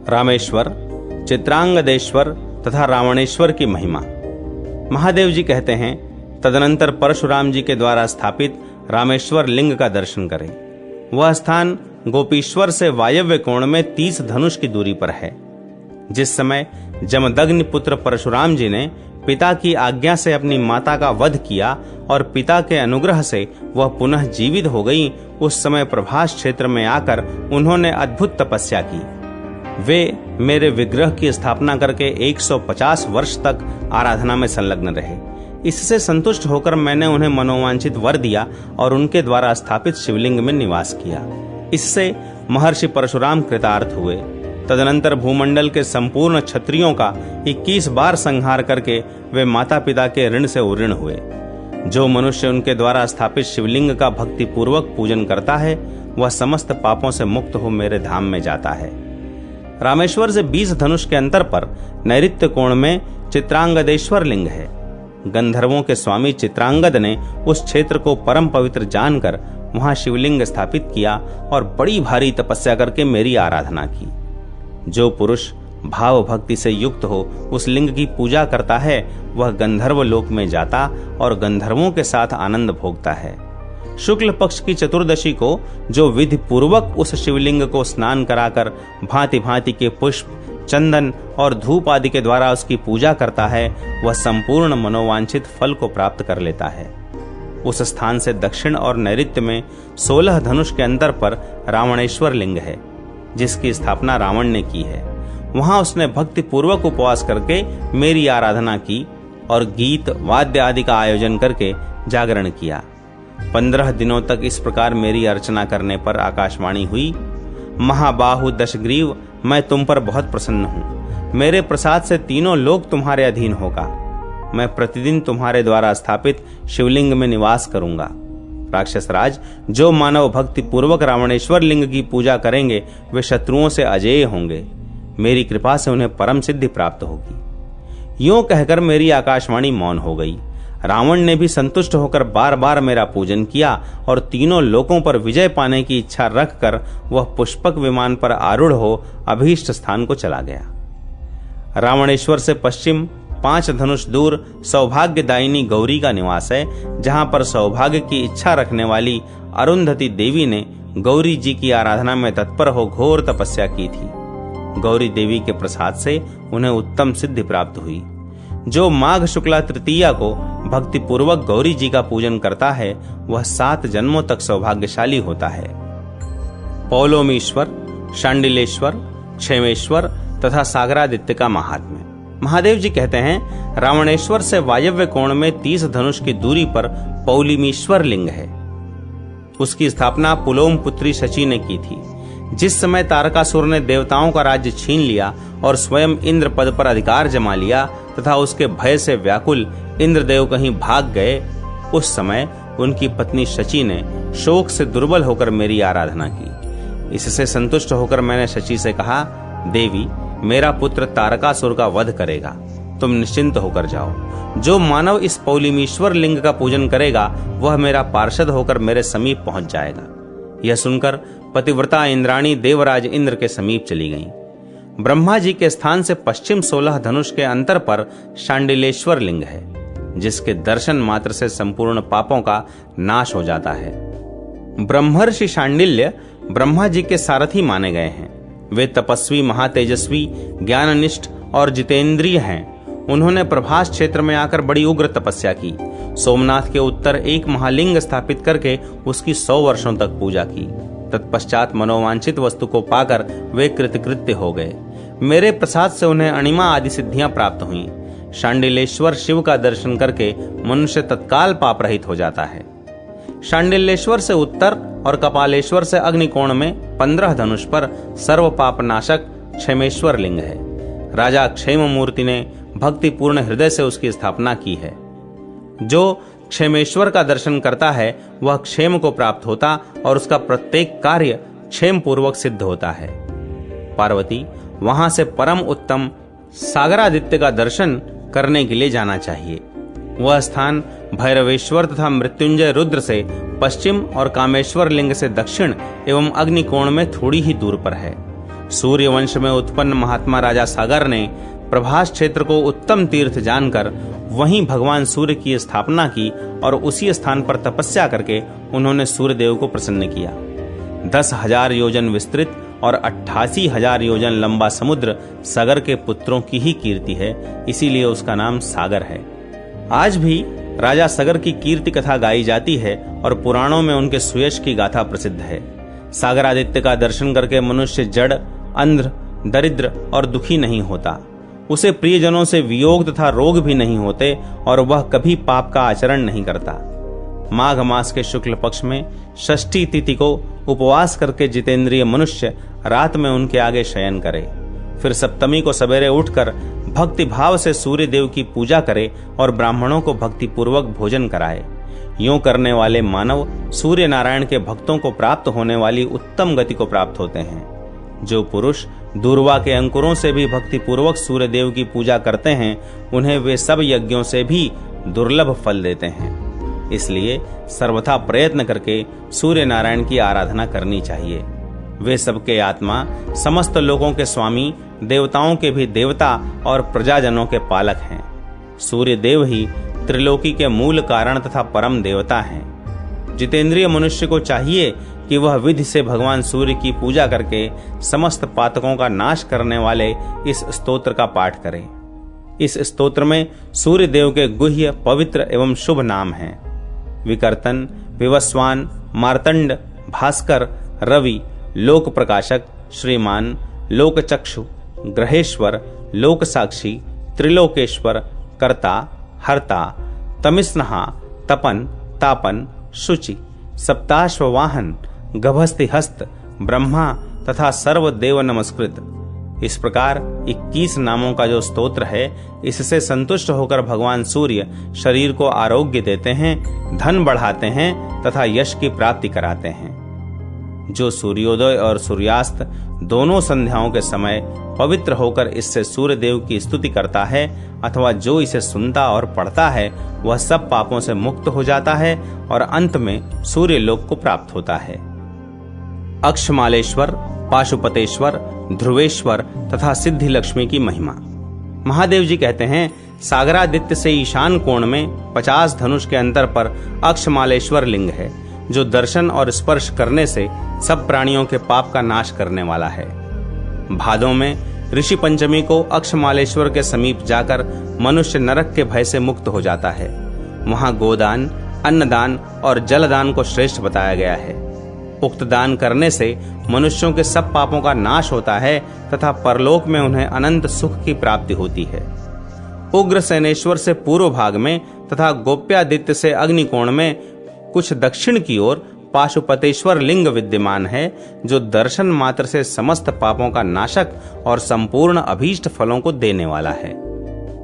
रामेश्वर, चित्रांगदेश्वर तथा रावणेश्वर की महिमा। महादेव जी कहते हैं, तदनंतर परशुराम जी के द्वारा स्थापित रामेश्वर लिंग का दर्शन करें। वह स्थान गोपीश्वर से वायव्य कोण में 30 धनुष की दूरी पर है। जिस समय जमदग्नि पुत्र परशुराम जी ने पिता की आज्ञा से अपनी माता का वध किया और पिता के अनुग्रह से वह पुनः जीवित हो गई, उस समय प्रभास क्षेत्र में आकर उन्होंने अद्भुत तपस्या की। वे मेरे विग्रह की स्थापना करके 150 वर्ष तक आराधना में संलग्न रहे। इससे संतुष्ट होकर मैंने उन्हें मनोवांछित वर दिया और उनके द्वारा स्थापित शिवलिंग में निवास किया। इससे महर्षि परशुराम कृतार्थ हुए। तदनंतर भूमंडल के संपूर्ण क्षत्रियों का 21 बार संहार करके वे माता पिता के ऋण से उऋण हुए। जो मनुष्य उनके द्वारा स्थापित शिवलिंग का भक्ति पूर्वक पूजन करता है, वह समस्त पापों से मुक्त हो मेरे धाम में जाता है। रामेश्वर से 20 धनुष के अंतर पर नैऋत्य कोण में चित्रांगदेश्वर लिंग है। गंधर्वों के स्वामी चित्रांगद ने उस क्षेत्र को परम पवित्र जानकर वहां शिवलिंग स्थापित किया और बड़ी भारी तपस्या करके मेरी आराधना की। जो पुरुष भाव भक्ति से युक्त हो उस लिंग की पूजा करता है, वह गंधर्व लोक में जाता और गंधर्वों के साथ आनंद भोगता है। शुक्ल पक्ष की चतुर्दशी को जो विधि पूर्वक उस शिवलिंग को स्नान कराकर भांति भांति के पुष्प, चंदन और धूप आदि के द्वारा उसकी पूजा करता है, वह संपूर्ण मनोवांछित फल को प्राप्त कर लेता है। उस स्थान से दक्षिण और नैऋत्य में 16 धनुष के अंतर पर रावणेश्वर लिंग है, जिसकी स्थापना रावण ने की है। वहां उसने भक्ति पूर्वक उपवास करके मेरी आराधना की और गीत वाद्य आदि का आयोजन करके जागरण किया। 15 दिनों तक इस प्रकार मेरी अर्चना करने पर आकाशवाणी हुई, महाबाहु दशग्रीव, मैं तुम पर बहुत प्रसन्न हूँ। मेरे प्रसाद से तीनों लोक तुम्हारे अधीन होगा। मैं प्रतिदिन तुम्हारे द्वारा स्थापित शिवलिंग में निवास करूंगा। राक्षस राज, जो मानव भक्ति पूर्वक रावणेश्वर लिंग की पूजा करेंगे, वे शत्रुओं से अजेय होंगे। मेरी कृपा से उन्हें परम सिद्धि प्राप्त होगी। यूं कहकर मेरी आकाशवाणी मौन हो गई। रावण ने भी संतुष्ट होकर बार बार मेरा पूजन किया और तीनों लोकों पर विजय पाने की इच्छा रखकर वह पुष्पक विमान पर आरूढ़ हो अभीष्ट स्थान को चला गया। रावणेश्वर से पश्चिम 5 धनुष दूर सौभाग्यदायिनी गौरी का निवास है, जहां पर सौभाग्य की इच्छा रखने वाली अरुंधति देवी ने गौरी जी की आराधना में तत्पर हो घोर तपस्या की थी। गौरी देवी के प्रसाद से उन्हें उत्तम सिद्धि प्राप्त हुई। जो माघ शुक्ला तृतीया को भक्ति पूर्वक गौरी जी का पूजन करता है, वह 7 जन्मों तक सौभाग्यशाली होता है। पौलोमीश्वर, शांडिलेश्वर, क्षेमेश्वर तथा सागरादित्य का महात्म्य। महादेव जी कहते हैं, रावणेश्वर से वायव्य कोण में 30 धनुष की दूरी पर पौलिमीश्वर लिंग है। उसकी स्थापना पुलोम पुत्री शची ने की थी। जिस समय तारकासुर ने देवताओं का राज्य छीन लिया और स्वयं इंद्र पद पर अधिकार जमा लिया तथा उसके भय से व्याकुल इंद्रदेव कहीं भाग गए, उस समय उनकी पत्नी शची ने शोक से दुर्बल होकर मेरी आराधना की। इससे संतुष्ट होकर मैंने शची से कहा, देवी, मेरा पुत्र तारकासुर का वध करेगा, तुम निश्चिंत होकर जाओ। जो मानव इस पौलिमीश्वर लिंग का पूजन करेगा, वह मेरा पार्षद होकर मेरे समीप पहुंच जाएगा। यह सुनकर पतिव्रता इंद्राणी देवराज इंद्र के समीप चली गईं। ब्रह्मा जी के स्थान से पश्चिम 16 धनुष के अंतर पर शांडिलेश्वर लिंग है, जिसके दर्शन मात्र से संपूर्ण पापों का नाश हो जाता है। ब्रह्मर्षि शांडिल्य ब्रह्मा जी के सारथी माने गए हैं। वे तपस्वी, महातेजस्वी, ज्ञाननिष्ठ और जितेंद्रिय हैं। उन्होंने प्रभास क्षेत्र में आकर बड़ी उग्र तपस्या की। सोमनाथ के उत्तर एक महालिंग स्थापित करके उसकी 100 वर्षों तक पूजा की। तत्पश्चात मनोवांछित वस्तु को पाकर वे कृतकृत्य हो गए। मेरे प्रसाद से उन्हें अणिमा आदि सिद्धियां प्राप्त हुईं। शांडिलेश्वर शिव का दर्शन करके मनुष्य तत्काल पाप रहित हो जाता है। शांडिलेश्वर से उत्तर और कपालेश्वर से अग्निकोण में 15 धनुष पर सर्व पाप नाशक क्षेमेश्वर लिंग है। राजा क्षेम मूर्ति ने भक्तिपूर्ण हृदय से उसकी स्थापना की है। जो क्षेमेश्वर का दर्शन करता है, वह क्षेम को प्राप्त होता और उसका प्रत्येक कार्य क्षेम पूर्वक सिद्ध होता है। पार्वती, वहां से परम उत्तम सागरादित्य का दर्शन करने के लिए जाना चाहिए। वह स्थान भैरवेश्वर तथा मृत्युंजय रुद्र से पश्चिम और कामेश्वर लिंग से दक्षिण एवं अग्निकोण में थोड़ी ही दूर पर है। सूर्य वंश में उत्पन्न महात्मा राजा सागर ने प्रभास क्षेत्र को उत्तम तीर्थ जानकर वहीं भगवान सूर्य की स्थापना की और उसी स्थान पर तपस्या करके उन्होंने सूर्यदेव को प्रसन्न किया। 10,000 योजन विस्तृत और 88,000 योजन लंबा समुद्र सागर के पुत्रों की ही कीर्ति है, इसीलिए उसका नाम सागर है। आज भी राजा सागर की कीर्ति कथा गाई जाती है और पुराणों में उनके सुयश की गाथा प्रसिद्ध है। सागरादित्य का दर्शन करके मनुष्य जड़, अंध, दरिद्र और दुखी नहीं होता। उसे प्रियजनों से वियोग तथा रोग भी नहीं होते और वह कभी पाप का आचरण नहीं करता। माघ मास के शुक्ल पक्ष में षष्ठी तिथि को उपवास करके जितेंद्रिय मनुष्य रात में उनके आगे शयन करे, फिर सप्तमी को सवेरे उठकर भक्ति भाव से सूर्य देव की पूजा करे और ब्राह्मणों को भक्ति पूर्वक भोजन कराए। यूं करने वाले मानव सूर्य नारायण के भक्तों को प्राप्त होने वाली उत्तम गति को प्राप्त होते हैं। जो पुरुष दूर्वा के अंकुरों से भी भक्ति पूर्वक सूर्य देव की पूजा करते हैं, उन्हें वे सब यज्ञों से भी दुर्लभ फल देते हैं। इसलिए सर्वथा प्रयत्न करके सूर्य नारायण की आराधना करनी चाहिए। वे सबके आत्मा, समस्त लोगों के स्वामी, देवताओं के भी देवता और प्रजाजनों के पालक हैं। सूर्य देव ही त्रिलोकी के मूल कारण तथा परम देवता हैं। जितेंद्रिय मनुष्य को चाहिए कि वह विधि से भगवान सूर्य की पूजा करके समस्त पातकों का नाश करने वाले इस स्तोत्र का पाठ करे। इस स्तोत्र में सूर्य देव के गुह्य, पवित्र एवं शुभ नाम हैं। विकर्तन, विवस्वान, मार्तंड, भास्कर, रवि, लोक प्रकाशक, श्रीमान, लोकचक्षु, ग्रहेश्वर, लोक साक्षी, त्रिलोकेश्वर, कर्ता, हर्ता, तमिस्नहा, तपन, तापन, शुचि, सप्ताश्ववाहन, गभस्ति हस्त, ब्रह्मा तथा सर्वदेव नमस्कृत। इस प्रकार 21 नामों का जो स्तोत्र है, इससे संतुष्ट होकर भगवान सूर्य शरीर को आरोग्य देते हैं, धन बढ़ाते हैं तथा यश की प्राप्ति कराते हैं। जो सूर्योदय और सूर्यास्त दोनों संध्याओं के समय पवित्र होकर इससे सूर्य देव की स्तुति करता है अथवा जो इसे सुनता और पढ़ता है, वह सब पापों से मुक्त हो जाता है और अंत में सूर्य लोक को प्राप्त होता है। अक्षमालेश्वर, पाशुपतेश्वर, ध्रुवेश्वर तथा सिद्धि लक्ष्मी की महिमा। महादेव जी कहते हैं, सागरादित्य से ईशान कोण में 50 धनुष के अंतर पर अक्षमालेश्वर लिंग है, जो दर्शन और स्पर्श करने से सब प्राणियों के पाप का नाश करने वाला है। भादों में ऋषि पंचमी को अक्षमालेश्वर के समीप जाकर मनुष्य नरक के भय से मुक्त हो जाता है। वहां गोदान, अन्नदान और जलदान को श्रेष्ठ बताया गया है। उक्त दान करने से मनुष्यों के सब पापों का नाश होता है तथा परलोक में उन्हें अनंत सुख की प्राप्ति होती है। उग्रसेनेश्वर से पूर्व भाग में तथा गोप्यादित्य से अग्निकोण में कुछ दक्षिण की ओर पाशुपतेश्वर लिंग विद्यमान है, जो दर्शन मात्र से समस्त पापों का नाशक और संपूर्ण अभीष्ट फलों को देने वाला है।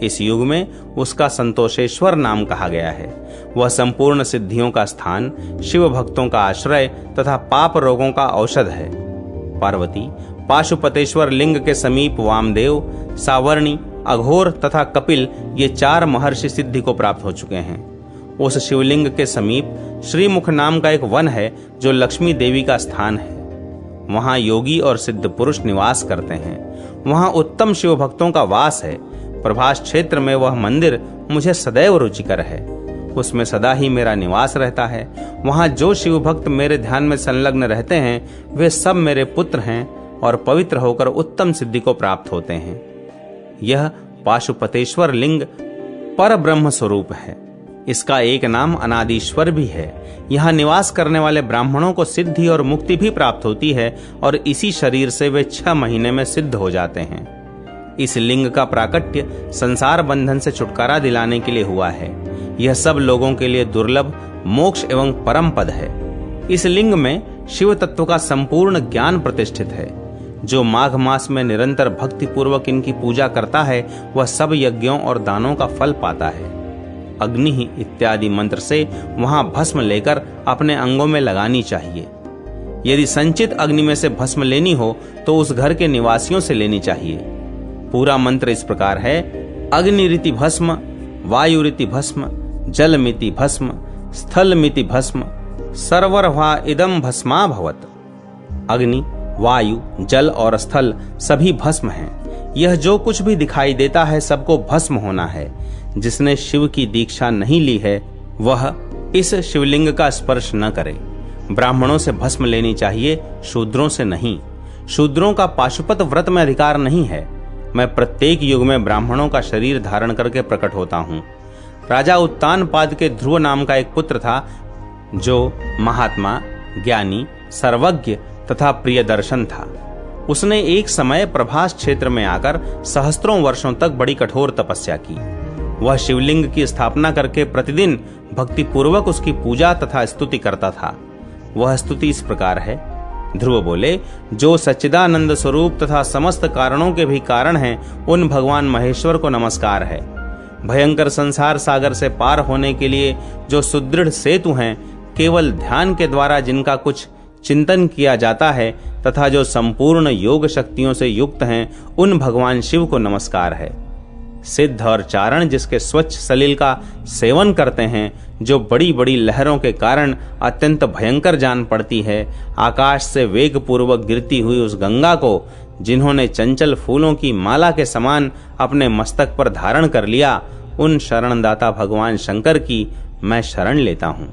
इस युग में उसका संतोषेश्वर नाम कहा गया है। वह संपूर्ण सिद्धियों का स्थान, शिव भक्तों का आश्रय तथा पाप रोगों का औषध है। पार्वती पाशुपतेश्वर लिंग के समीप वामदेव, सावर्णी, अघोर तथा कपिल ये 4 महर्षि सिद्धि को प्राप्त हो चुके हैं। उस शिवलिंग के समीप श्रीमुख नाम का एक वन है, जो लक्ष्मी देवी का स्थान है। वहां योगी और सिद्ध पुरुष निवास करते हैं। वहां उत्तम शिव भक्तों का वास है। प्रभास क्षेत्र में वह मंदिर मुझे सदैव रुचिकर है। उसमें सदा ही मेरा निवास रहता है। वहां जो शिव भक्त मेरे ध्यान में संलग्न रहते हैं, वे सब मेरे पुत्र हैं और पवित्र होकर उत्तम सिद्धि को प्राप्त होते हैं। यह पाशुपतेश्वर लिंग पर ब्रह्म स्वरूप है। इसका एक नाम अनादीश्वर भी है। यहाँ निवास करने वाले ब्राह्मणों को सिद्धि और मुक्ति भी प्राप्त होती है और इसी शरीर से वे 6 महीने में सिद्ध हो जाते हैं। इस लिंग का प्राकट्य संसार बंधन से छुटकारा दिलाने के लिए हुआ है। यह सब लोगों के लिए दुर्लभ मोक्ष एवं परम पद है। इस लिंग में शिव तत्व का संपूर्ण ज्ञान प्रतिष्ठित है। जो माघ मास में निरंतर भक्ति पूर्वक इनकी पूजा करता है, वह सब यज्ञों और दानों का फल पाता है। अग्नि इत्यादि मंत्र से वहां भस्म लेकर अपने अंगों में लगानी चाहिए। यदि संचित अग्नि में से भस्म लेनी हो तो उस घर के निवासियों से लेनी चाहिए। पूरा मंत्र इस प्रकार है: अग्निरिति भस्म, वायुरिति भस्म, जलमिति भस्म, स्थलमिति भस्म, सर्वरवा इदम भस्मा भवत। अग्नि, वायु, जल और स्थल सभी भस्म हैं। यह जो कुछ भी दिखाई देता है सबको भस्म होना है। जिसने शिव की दीक्षा नहीं ली है वह इस शिवलिंग का स्पर्श न करे। ब्राह्मणों से भस्म लेनी चाहिए, शूद्रों से नहीं। शूद्रों का पाशुपत व्रत में अधिकार नहीं है। मैं प्रत्येक युग में ब्राह्मणों का शरीर धारण करके प्रकट होता हूँ। राजा उत्तानपाद के ध्रुव नाम का एक पुत्र था जो महात्मा, ज्ञानी, सर्वज्ञ तथा प्रियदर्शन था। उसने एक समय प्रभास क्षेत्र में आकर सहस्त्रों वर्षों तक बड़ी कठोर तपस्या की। वह शिवलिंग की स्थापना करके प्रतिदिन भक्ति पूर्वक उसकी पूजा तथा स्तुति करता था। वह स्तुति इस प्रकार है। ध्रुव बोले, जो सच्चिदानंद स्वरूप तथा समस्त कारणों के भी कारण हैं, उन भगवान महेश्वर को नमस्कार है। भयंकर संसार सागर से पार होने के लिए जो सुदृढ़ सेतु हैं, केवल ध्यान के द्वारा जिनका कुछ चिंतन किया जाता है तथा जो संपूर्ण योग शक्तियों से युक्त हैं, उन भगवान शिव को नमस्कार है। सिद्ध और चारण जिसके स्वच्छ सलिल का सेवन करते हैं, जो बड़ी बड़ी लहरों के कारण अत्यंत भयंकर जान पड़ती है, आकाश से वेग पूर्वक गिरती हुई उस गंगा को जिन्होंने चंचल फूलों की माला के समान अपने मस्तक पर धारण कर लिया, उन शरणदाता भगवान शंकर की मैं शरण लेता हूँ।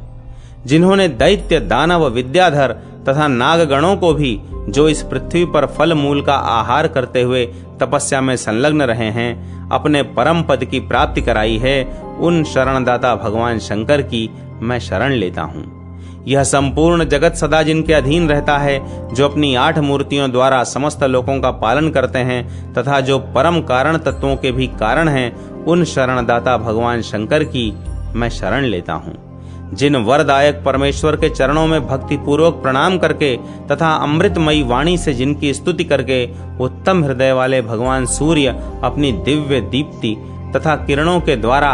जिन्होंने दैत्य, दानव, विद्याधर तथा नागगणों को भी जो इस पृथ्वी पर फल मूल का आहार करते हुए तपस्या में संलग्न रहे हैं, अपने परम पद की प्राप्ति कराई है, उन शरणदाता भगवान शंकर की मैं शरण लेता हूँ। यह संपूर्ण जगत सदा जिनके अधीन रहता है, जो अपनी 8 मूर्तियों द्वारा समस्त लोकों का पालन करते हैं तथा जो परम कारण तत्वों के भी कारण हैं, उन शरणदाता भगवान शंकर की मैं शरण लेता हूँ। जिन वरदायक परमेश्वर के चरणों में भक्ति पूर्वक प्रणाम करके तथा अमृतमयी वाणी से जिनकी स्तुति करके उत्तम हृदय वाले भगवान सूर्य अपनी दिव्य दीप्ति तथा किरणों के द्वारा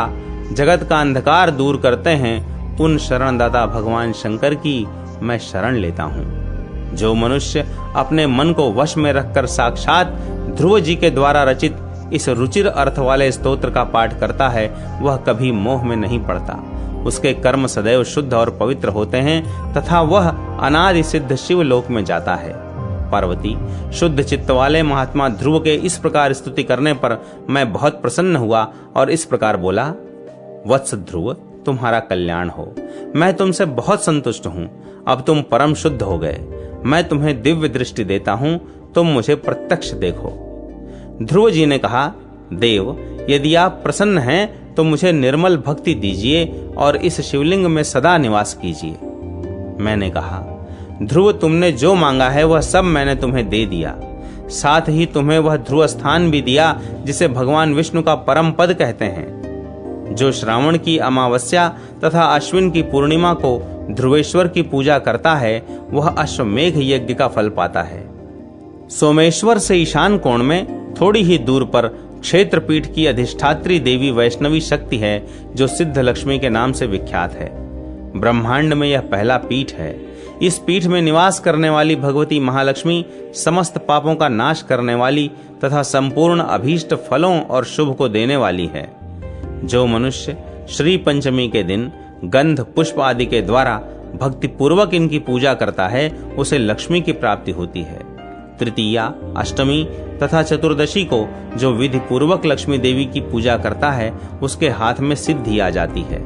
जगत का अंधकार दूर करते हैं, उन शरणदाता भगवान शंकर की मैं शरण लेता हूँ। जो मनुष्य अपने मन को वश में रखकर साक्षात ध्रुव जी के द्वारा रचित इस रुचिर अर्थ वाले स्तोत्र का पाठ करता है, वह कभी मोह में नहीं पड़ता। उसके कर्म सदैव शुद्ध और पवित्र होते हैं तथा वह अनादि सिद्ध शिव लोक में जाता है। पार्वती, शुद्ध चित्त वाले महात्मा ध्रुव के इस प्रकार स्तुति करने पर मैं बहुत प्रसन्न हुआ और इस प्रकार बोला, वत्स ध्रुव, तुम्हारा कल्याण हो। मैं तुमसे बहुत संतुष्ट हूँ। अब तुम परम शुद्ध हो गए। मैं तुम्हें दिव्य दृष्टि देता हूँ, तुम मुझे प्रत्यक्ष देखो। ध्रुव जी ने कहा, देव, यदि आप प्रसन्न हैं तो मुझे निर्मल भक्ति दीजिए और इस शिवलिंग में सदा निवास कीजिए। मैंने कहा, ध्रुव, तुमने जो मांगा है वह सब मैंने तुम्हें दे दिया। साथ ही तुम्हें वह ध्रुव स्थान भी दिया जिसे भगवान विष्णु का परम पद कहते हैं। जो श्रावण की अमावस्या तथा अश्विन की पूर्णिमा को ध्रुवेश्वर की पूजा करता है, वह अश्वमेघ यज्ञ का फल पाता है। सोमेश्वर से ईशान कोण में थोड़ी ही दूर पर क्षेत्रपीठ की अधिष्ठात्री देवी वैष्णवी शक्ति है, जो सिद्ध लक्ष्मी के नाम से विख्यात है। ब्रह्मांड में यह पहला पीठ है। इस पीठ में निवास करने वाली भगवती महालक्ष्मी समस्त पापों का नाश करने वाली तथा संपूर्ण अभीष्ट फलों और शुभ को देने वाली है। जो मनुष्य श्री पंचमी के दिन गंध, पुष्प आदि के द्वारा भक्ति पूर्वक इनकी पूजा करता है, उसे लक्ष्मी की प्राप्ति होती है। तृतीया, अष्टमी तथा चतुर्दशी को जो विधि पूर्वक लक्ष्मी देवी की पूजा करता है, उसके हाथ में सिद्धि आ जाती है।